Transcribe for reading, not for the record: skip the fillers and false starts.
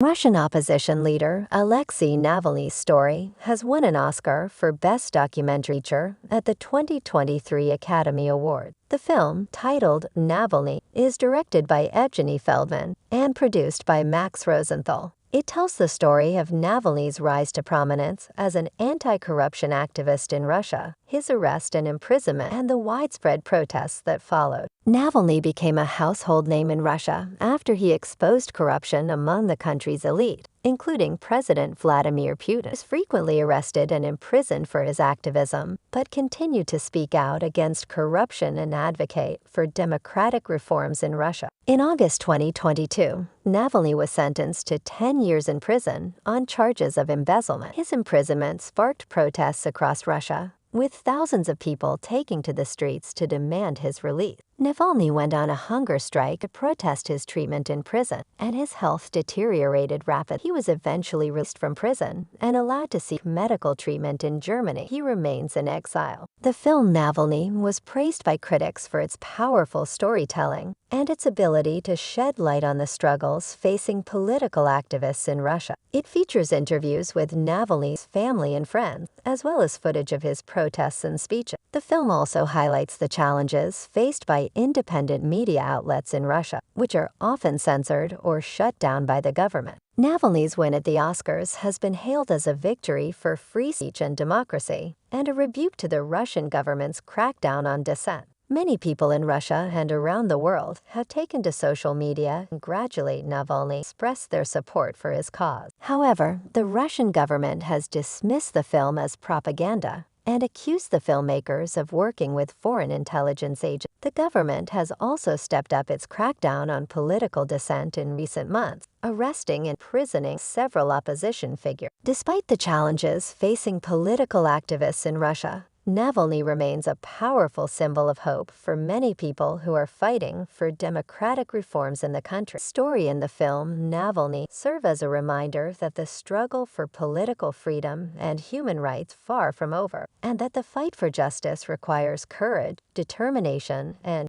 Russian opposition leader Alexei Navalny's story has won an Oscar for Best Documentary Feature at the 2023 Academy Award. The film, titled Navalny, is directed by Evgeny Feldman and produced by Max Rosenthal. It tells the story of Navalny's rise to prominence as an anti-corruption activist in Russia, his arrest and imprisonment, and the widespread protests that followed. Navalny became a household name in Russia after he exposed corruption among the country's elite, including President Vladimir Putin. He was frequently arrested and imprisoned for his activism, but continued to speak out against corruption and advocate for democratic reforms in Russia. In August 2022, Navalny was sentenced to 10 years in prison on charges of embezzlement. His imprisonment sparked protests across Russia, with thousands of people taking to the streets to demand his release. Navalny went on a hunger strike to protest his treatment in prison, and his health deteriorated rapidly. He was eventually released from prison and allowed to seek medical treatment in Germany. He remains in exile. The film Navalny was praised by critics for its powerful storytelling and its ability to shed light on the struggles facing political activists in Russia. It features interviews with Navalny's family and friends, as well as footage of his protests and speeches. The film also highlights the challenges faced by independent media outlets in Russia, which are often censored or shut down by the government. Navalny's win at the Oscars has been hailed as a victory for free speech and democracy, and a rebuke to the Russian government's crackdown on dissent. Many people in Russia and around the world have taken to social media to congratulate Navalny, express their support for his cause. However, the Russian government has dismissed the film as propaganda and accused the filmmakers of working with foreign intelligence agents. The government has also stepped up its crackdown on political dissent in recent months, arresting and imprisoning several opposition figures. Despite the challenges facing political activists in Russia, Navalny remains a powerful symbol of hope for many people who are fighting for democratic reforms in the country. The story in the film Navalny serves as a reminder that the struggle for political freedom and human rights is far from over, and that the fight for justice requires courage, determination, and